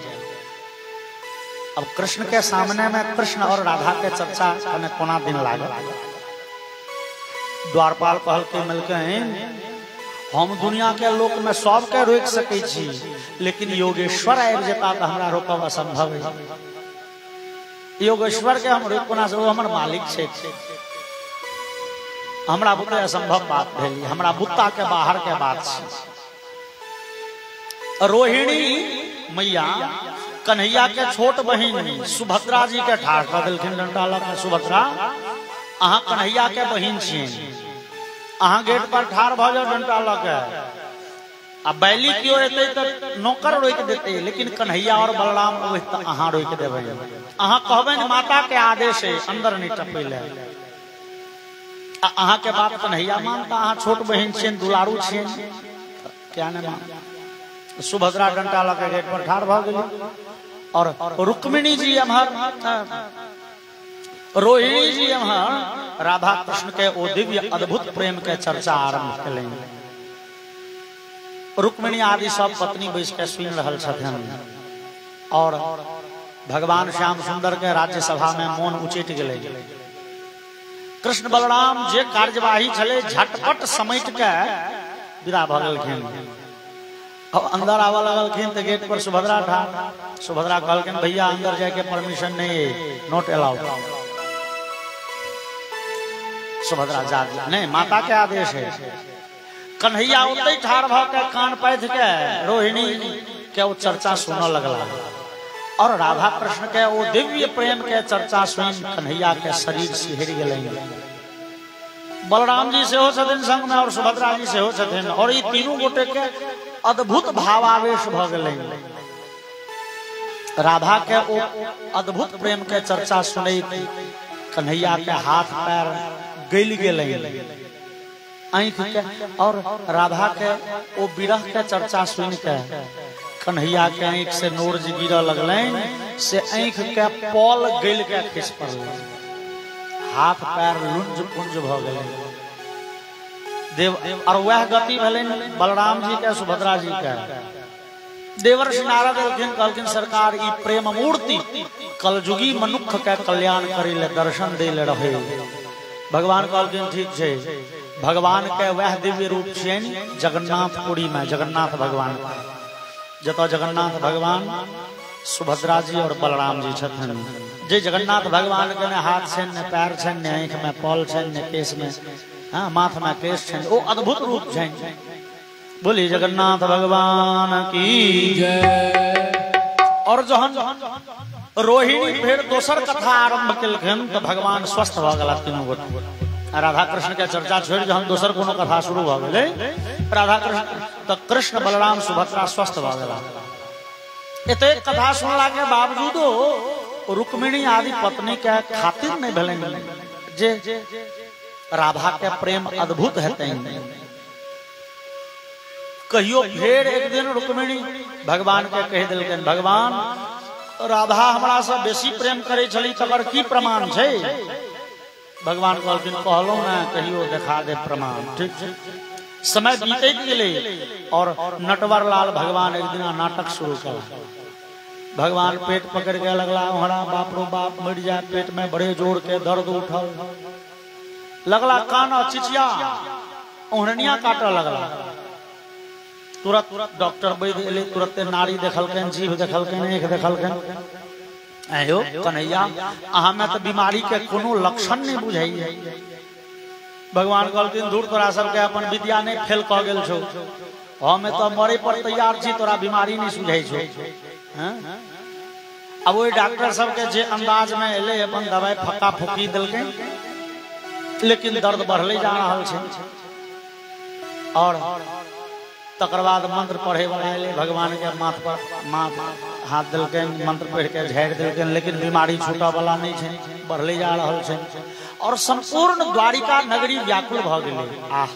अब कृष्ण के सामने में कृष्ण और राधा के चर्चा करने कोना दिन लागल। द्वारपाल कहलके मिलकन हम दुनिया के लोक में सबके रोक सकै छी, लेकिन योगेश्वर आबि जेता तो हमरा रोकब असंभव है। योगेश्वर के हम रोक कोना से? वो हमर मालिक छै, हमरा बुते असंभव बात भेली, हमरा बुत्ता के बाहर के बात छै। रोहिणी मैया कन्हैया के छोट बहिन सुभद्रा जी के ठाढ़ कर देलखिन डंडा लगा। सुभद्रा अहाँ कन्हैया के बहिन छियै, अहाँ गेट पर ठाढ़ भ जाओ डंडा लगा। अब बैली क्यों एते त नौकर रोक देते, लेकिन कन्हैया और बलराम त अहाँ रोक देबै। अहाँ कहबनि माता के आदेश है अंदर नहीं टपैले, अहाँ के बात कन्हैया मानता, अहाँ छोट बहिन छियन दुलारू छियन, क्या नहीं मान। सुभद्रा डंडा लगा गेट पर ठाढ़ भ गेली, और रुक्मिणी जी अमहर रोहिणी जी अमहर राधा कृष्ण के ओ दिव्य अद्भुत प्रेम के चर्चा आरंभ करें। रुक्मिणी आदि सब पत्नी बैस के सुन रहल छथिन, और भगवान श्याम सुंदर के राज्यसभा में मौन उचित गेलै। कृष्ण बलराम जे कार्यवाही छले झटपट समेट के विदा भ गेलखिन। अब अंदर आवा लगलखिन तो गेट पर सुभद्रा था। सुभद्रा कहलखिन भैया अंदर जाके परमिशन नहीं है, नॉट अलाउड। सुभद्रा जा नहीं, माता के आदेश है। कन्हैया उतई ठाड़ भाव के कान पैथ के रोहिणी के वो चर्चा सुनने लगला और राधा कृष्ण के वो दिव्य प्रेम के चर्चा सुन कन्हैया के शरीर सिहर गए। बलराम जी से हो छथिन संग में और सुभद्रा जी से हो छथिन और ये तीनों गोटे के अद्भुत भावावेश भ गए। राधा के वो अद्भुत प्रेम के चर्चा सुने कन्हैया के हाथ पैर गल गए आँख के और राधा के वो विरह के चर्चा सुन के कन्हैया के आँख से नोर गिर लगल से आँख के पल गल के खिस पड़ल, हाथ पैर लुंज पुंज भ गए। देव और वह गति भले बलराम जी के सुभद्रा जी के। देवर्षि नारद कहलखिन सरकार ई प्रेम मूर्ति कलजुगी मनुख के कल्याण करे ले दर्शन दे ले रहे। भगवान कहलखिन ठीक है, भगवान के वह दिव्य रूप छन जगन्नाथपुरी में, जगन्नाथ भगवान जतो जगन्नाथ भगवान सुभद्रा जी और बलराम जी छथन। जे जगन्नाथ भगवान के ने हाथ छन ने पैर छन ने आँख में पल छन ने केस में माथ में केस छन, वो अद्भुत रूप छन। बोली जगन्नाथ भगवान की जय। और जहन रोहिणी फिर दोसर कथा आरंभ केलखिन तो भगवान स्वस्थ भ गेला तीनों गोटे। राधा कृष्ण के चर्चा छोड़ जहन दोसर कोनो कथा शुरू भ गेलै राधा कृष्ण तो कृष्ण बलराम सुभद्रा स्वस्थ भ गेला। एते कथा सुनला के बावजूदो रुक्मिणी आदि पत्नी के खातिर नहीं भेलन जे राधा के प्रेम अद्भुत हेतै। कहियो फिर एक दिन रुक्मिणी भगवान के कह दिलखिन भगवान राधा हमरा से बेसी प्रेम करे छली तकर की प्रमाण छै। भगवान कहलखिन कहलो ना कहियो देखा दे प्रमाण। ठीक छै, समय बीतैत गेलै और नटवर लाल भगवान एक दिन नाटक शुरू कला। भगवान पेट पकड़ के लगला ओहरा बाप रो बाप मर जाए, पेट में बड़े जोर के दर्द उठल लगला, काना चिचिया ओहरनिया काटे लगला। तुरंत डॉक्टर वैद्य एले, तुरंत नाड़ी देखलकन, जीभ देखलकन, आँख देखलकन। आयो कन्हैया अहाँ में तो बीमारी के कोनो लक्षण नहीं बुझाइए। भगवान कहलखिन दूर तोरा सबके अपन विद्या नहीं फेल कह गेल छौ, हमें तो मरे पर तैयार छी, तोरा बीमारी नहीं सुझाई छौ। अब वही डॉक्टर सबके जे अंदाज में एले अपन दवाई फक्का फुकी दिलके, लेकिन दर्द बढ़ले जा रहा है। और तकर बाद मंत्र पढ़े वाले भगवान के माथ पर हाथ दिलके, मंत्र पढ़ के झाड़ दिलके, लेकिन बीमारी छूटा वाला नहीं है, बढ़ले जा रहा है। और संपूर्ण द्वारिका नगरी व्याकुल भ गेलै। आह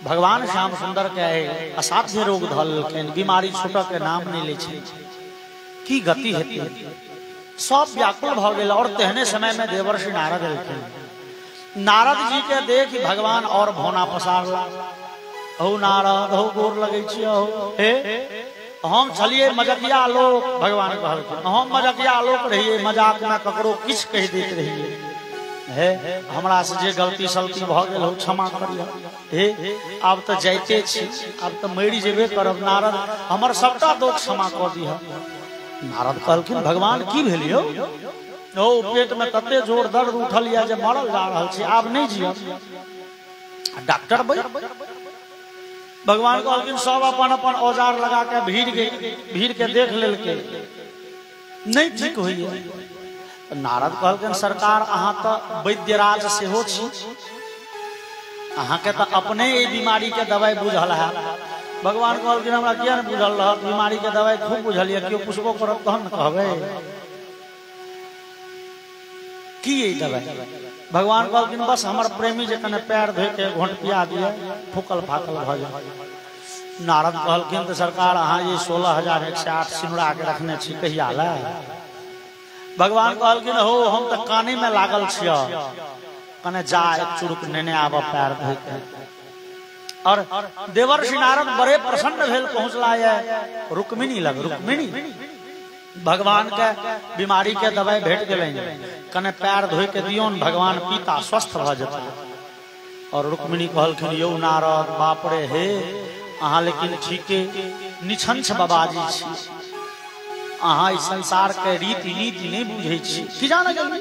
भगवान श्याम सुंदर के असाध्य रोग धल, बीमारी छूटक के नाम नहीं ले छै। की गति हेतै, सब व्याकुल भ गेल। और तेहने समय में देवर्षि नारद एलखिन। नारद जी के देख भगवान और भौना पसारला। हो नारद हो गोर लगे छियो, हे हम छलिए मजाकिया लोग। भगवान कहलखिन हम मजाकिया लोग रहिए, मजाक में ककरो किछ कह दैत रहिए। हे हमरा से जे गलती सलती भ गेल हो क्षमा करियो। हे आब तो जाइते छी, आब तो मरि जेबे करब, नारद हमर सबटा दोष क्षमा कर दिह। नारद कहलखिन भगवान की भेलियो, ओ पेट में तते जोर दर्द उठल या जे मरल जा रहल छी, आब नहीं जियब। डॉक्टर भाई भगवान कहलखिन सब अपन अपन औजार लगा के भीड़ के देख लेलके, नहीं ठीक होइए। नारद कहलखिन सरकार अहाँ तो वैद्यराज से हो छी, अहाँ के तो अपने ये बीमारी के दवाई बुझल है। भगवान कहलखिन हमरा किया नहीं बुझल रह, बीमारी के दवाई खूब बुझलिए, क्यों पुष्पो करब तहन न कहबै की ये दवाई। भगवान कहलखिन बस हमर प्रेमी जे कने पैर धोइ के घोंट पिया दिए, फूकल फाकल भ जाए। नारद कहलखिन तो सरकार अहाँ ये 16,108 सिनुरा के रखने छी, कहिया ला। भगवान कहलखिन हो हम तो काने में लागल छिय, कने जा एक चुरुक नेने आब पैर धोइ के। और देवर्षि नारद बड़े प्रसन्न भेल, पहुंचला है रुक्मिणी लग। रुक्मिणी भगवान के बीमारी के दवाई भेट गेलै, कने पैर धोइ के दियोन, भगवान पीता स्वस्थ भ जेता। और रुक्मिणी कहलखिन यौ नारद बाप रे, हे अहाँ लेकिन ठीके निछंछ बाबाजी छी, अहाँ इस संसार के रीति नीति नहीं बुझे छी। की जाना जल्दी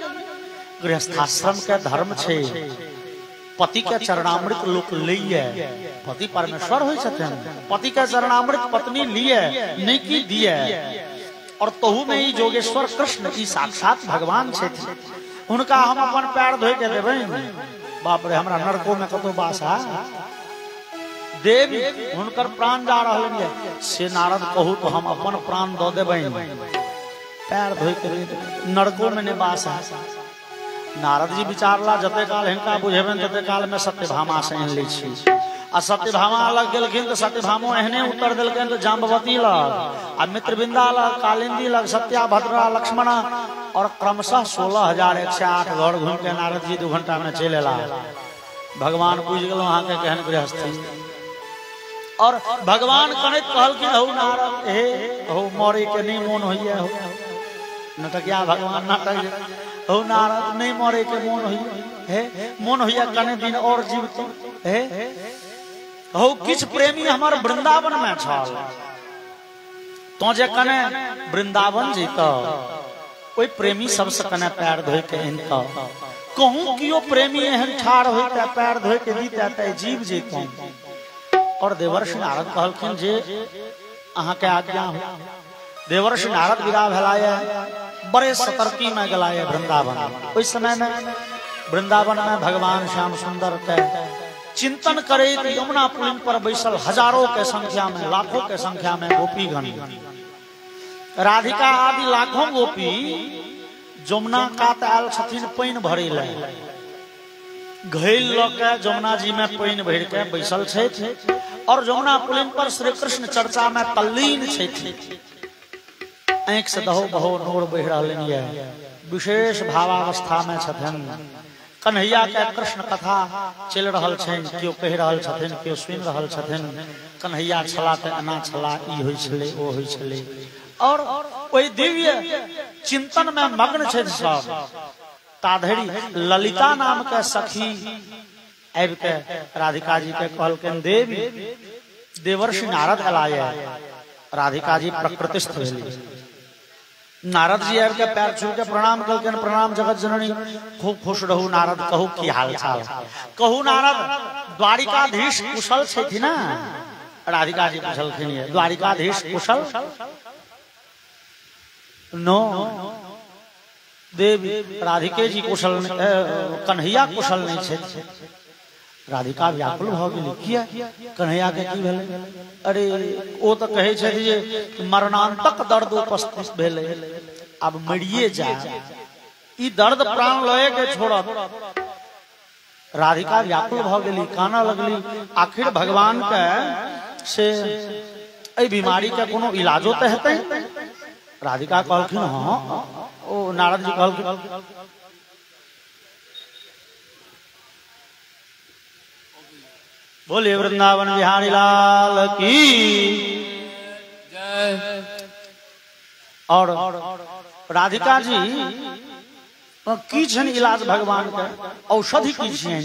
गृहस्थाश्रम के धर्म छे, पति के चरणामृत लोक लिए, पति परमेश्वर होय छथिन, पति के चरणामृत पत्नी लिए नहीं की दिए, और तहु में ही जोगेश्वर कृष्ण की साक्षात भगवान छथिन, उनका हम अपन पैर धोय के देबै। बाप रे हमरा नरको में कतो बास है, देवी हुनकर प्राण जा रहल है, से नारद कहू तो हम अपन प्राण दो देबै, पैर धोय के नरको में निवास है। नारद जी विचारला जते काल हिनका बुझेबन तते काल में सत्यभामा से लै छी, आ सत्यभामा लग गेलखिन तो सत्यभामो एहने उत्तर देलखिन तो जाम्बवती लग, आ मित्रबिंदा लग, कालिंदी लग, सत्याभद्रा, लक्ष्मणा, और क्रमशः 16,108 घर घूम के नारद जी 2 घंटा में चले ला। भगवान पूछ गेलो अहाँ के केहन गृहस्थी, और भगवान कनैत कहलखिन हौ नारद हे हौ मरे के नहीं मोन होइए, हो नटकिया भगवान नाटक, हौ नारद नहीं मरे के मोन होइए, हे मोन होइए कने दिन और जीवतो, हे हौ किछ प्रेमी हमर वृंदावन में छल, तो जे कने वृंदावन जैतो ओई प्रेमी सबसे कने पैर धोय के इनता, कहूं कि ओ प्रेमी एहन ठाड़ होइते पैर धोय के दीते त जीव जैतो। और देवर्षि नारद कहलखिन जे अहाँ के आज्ञा हो। देवर्षि नारद विदा भेलाए, बड़े सतर्की में गलाए वृंदावन। उस समय में वृंदावन में भगवान श्याम सुंदर के चिंतन करे, यमुना पुलिन पर बैसल हजारों के संख्या में, लाखों के संख्या में गोपीगण, राधिका आदि लाखों गोपी जमुना कात आयल छथिन पानि भरे ले, घैल ल के जमुना जी में पानि भर के बैसल छथि, और जमुना पुलिन पर श्री कृष्ण चर्चा में तल्लीन छथि। आंख से दहो बहो नोर बह रहलनि ये, विशेष भावावस्था में छथिन। कन्हैया के कृष्ण कथा चल रहल छनि, केओ कहि रहल छथिन, केओ सुनि रहल छथिन, कन्हैया छला त एना छला, ई होइ छलै ओ होइ छलै, और ओई दिव्य चिंतन में मग्न छथि सब। ताधरी ललिता नाम के सखी आबि के राधिका जी के कहलखिन देवी देवर्षि नारद अलाये। राधिका जी प्रकृतिस्थ भेली। नारद जी आबि के पैर छू के प्रणाम कलखिन, प्रणाम जगत जननी, खूब खुश रहू नारद, कहू की हाल चाल, कहू नारद द्वारिकाधीश कुशल छथि ना। राधिका जी पूछलखिन ये द्वारिकाधीश कुशल? नो देवी राधिके जी कुशल, कन्हैया कुशल नहीं छथि। राधिका व्याकुल भ गेली, किया कन्हैया के की भेलै? अरे ओ तो कहे छथि जे मरणांतक दर्द उपस्थित भेलै, अब मरिए जाए, ई दर्द प्राण लए के छोड़त। राधिका व्याकुल भ गेली, काना लगली, आखिर भगवान के से एहि बीमारी के कोनो इलाजो तो हेतै? राधिका कहलखिन हाँ। ओ नारद जी कहलखिन बोले वृंदावन बिहारी लाल की जय। और राधिका जी की छन इलाज भगवान के, औषधि की छियन?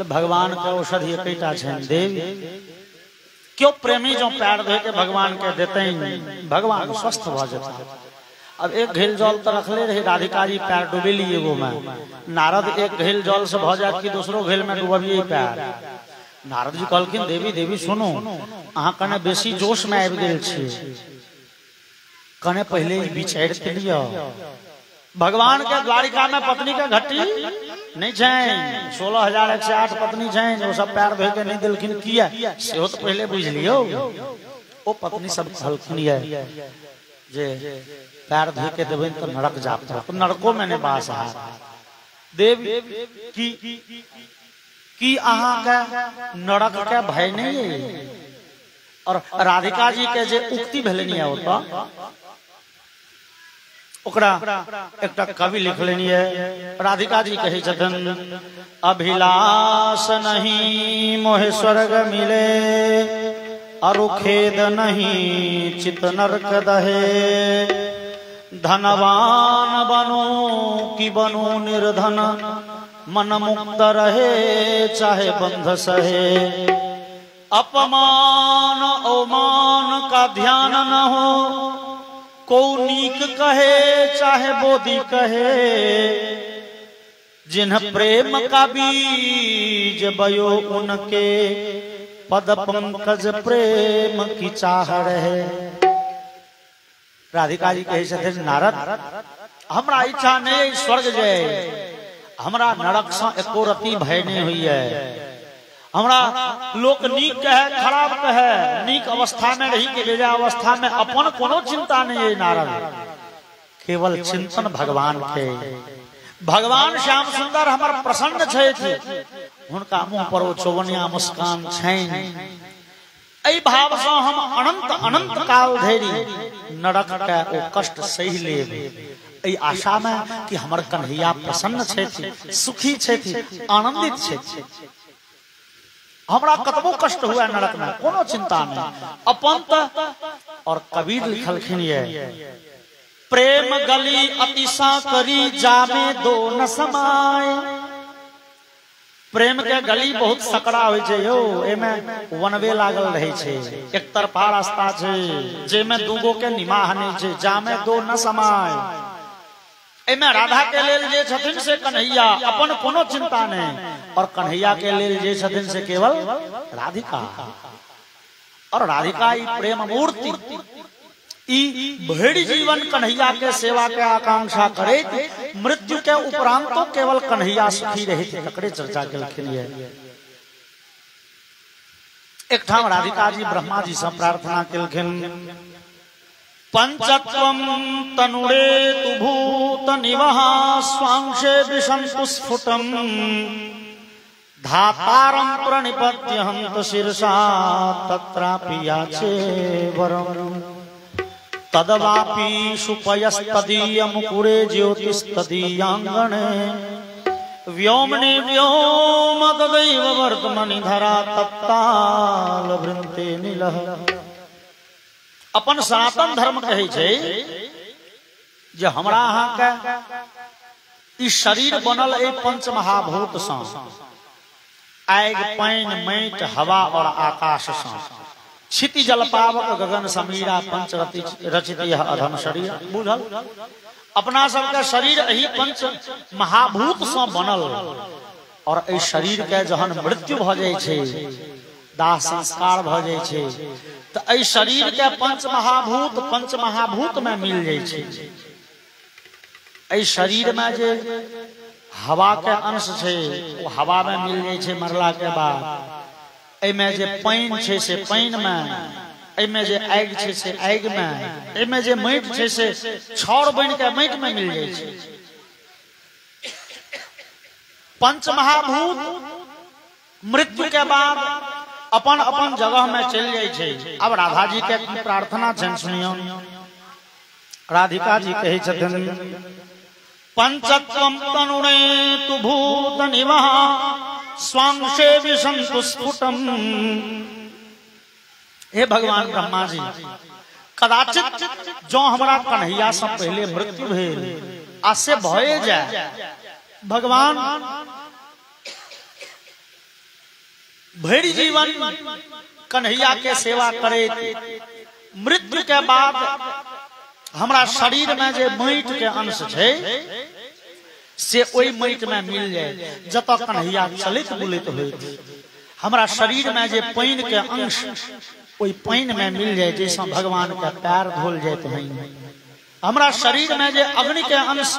भगवान के औषधि एकटा छन देवी। क्यों प्रेमी जो पैर धो के भगवान के देते भगवान स्वस्थ भ जाता। अब एक घेल जल तो रखले रही, राधिका जी पैर डुबेली एगो में, नारद एक घेल जल से भ जाए कि दूसरो घेल में डुबबिए पैर। नारद जी कहलखिन देवी देवी सुनो, अहाँ कने बेसी जोश में आबि गेल छी, कने पहले विचार के लिया। भगवान के द्वारिका में पत्नी के घट्टी नहीं छे, 16,108 पत्नी छे, वो सब पैर धो के नहीं दिलखिन, किया से तो पहले बुझ लियो। ओ पत्नी सब कहलखिन ये जे पैर धो के देबे तो नरक जात, तो नरको में निवास है। देवी की अहाँ के नरक के भय नहीं है? और राधिका जी के जे उक्ति भेलनि है ओकरा एकटा कवि लिखलनि है। राधिका जी कहे छथन अभिलाष नहीं मोहे स्वर्ग मिले, अरु खेद नहीं चित नरक दहे, धनवान बनो कि बनो निर्धन, मन मुक्त रहे चाहे बंध सहे, अपमान अवमान का ध्यान न हो, को नीक कहे चाहे बोधी कहे, जिन्ह प्रेम का बीज बयो उनके, पद पंकज प्रेम की चाह रहे। राधिका जी कहे छथिन नारद हमरा इच्छा नहीं स्वर्ग जाए, हमरा नरक से एको रति भय नहीं हुई है। हमरा लोक नीक कहे खराब कहे, नीक अवस्था में रही के बेजा अवस्था में अपन कोनो चिंता नहीं है नारद, केवल चिंतन भगवान के। भगवान श्याम सुंदर हमार प्रसन्न छथि, हुनका मुंह पर वो चौवनिया मुस्कान छनि। एहि भाव से हम अनंत अनंत काल धरि नरक के ओ कष्ट सहि लेब, एहि आशा में कि हमर कन्हैया प्रसन्न छथि, सुखी छथि, आनंदित छथि। हमरा कतबो कष्ट हुआ नरक में कोनो चिंता नहीं अपन। और कबीर लिखलखिन ये प्रेम गली अतिशा करी जामे दो न समाए। प्रेम के गली बहुत सकड़ा होय छै यो, एमे वनवे लागल रहे छै, एक तरफा रास्ता छै जेमे दूगो के निमाह नहीं छै, जामे दो न समाए। एमे राधा के लेल जे छथिन से कन्हैया, अपन कोनो चिंता नहीं, और कन्हैया के लेल जे छथिन से केवल राधिका। और राधिका ई प्रेम मूर्ति, ई भेड़ी जीवन कन्हैया के सेवा के आकांक्षा करे, मृत्यु के उपरांत तो केवल कन्हैया सुखी रहे, तकरे चर्चा केलखिन ये। एक ठाम राधिका जी ब्रह्मा जी से प्रार्थना केलखिन, पंचत्वम तनुरे तु भूत निवहा स्वांशे विशंतु स्फुटम, धातारं प्रणिपत्य हंत शीर्षा तत्रापि याचे वरम, तदवापि सुपयस्तदीय मुकुरे ज्योतिस्तदीयांगणे, व्योमने व्योम तदैव वर्तमनि धरा तत्ताल वृन्ते नीलः। अपन सनातन धर्म कहे छै जे हमरा अहाँ के ई शरीर बनल ए पंच महाभूत सँ, आगि पानि माटि हवा और आकाश सँ, क्षिति जल पावक गगन समीरा पंच रचित यह अधम शरीर। बुझल अपना सबके शरीर एही पंच महाभूत सँ बनल, और एहि शरीर के जहन मृत्यु भ जाय छै, दाह संस्कार भ जाय छै, तो एहि शरीर के पंच महाभूत में मिल जाय छै। एहि शरीर में जे हवा के अंश छै वो हवा में मिल जाय छै मरला के बाद, एमे जे पानि छै से पानि में, एमे जे आगि छै से आगि में, एमे जे माटि छै से छौर बनि के माटि में मिल जाय छै। पंच महाभूत मृत्यु के बाद अपन अपन जगह में चल जाय छै। अब राधा जी के प्रार्थना छनि सुनियो। राधिका जी कहे छथिन, पंचत्वम तनुरे तु भूत निवहा स्वांशे विशंतु स्फुटम। हे भगवान ब्रह्मा जी, कदाचित जो हमरा कन्हैया से पहले मृत्यु भेल आ से भय जाए, भगवान भेड़ी जीवन कन्हैया के सेवा करे, मृत्यु के बाद हमरा शरीर में जे माटि के अंश छै से ओई माटि में मिल जाए, जत कन्हैया चलित बुलित होइत। हमरा शरीर में जे पानि के अंश ओई पानि में मिल जाए, जैसा भगवान के पैर धोल जाइत है। हमरा शरीर में जे अग्नि के अंश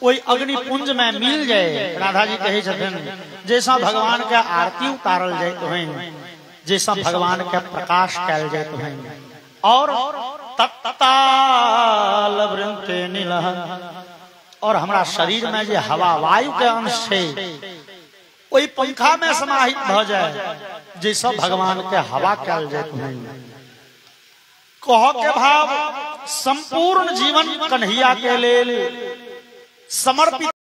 ओई अग्नि पुंज में मिल जाए। राधा जी कहे छथिन, जैसा भगवान के आरती उतारल जाइत है, जैसा भगवान के प्रकाश कैल जाइत है, और तत्ताल वृन्ते नीलः। और हमरा शरीर में जे हवा वायु के अंश है ओई पंखा में समाहित भ जाए, जैसा भगवान के हवा कैल जाइत है। कह के भाव संपूर्ण जीवन कन्हैया के लेल समर्पित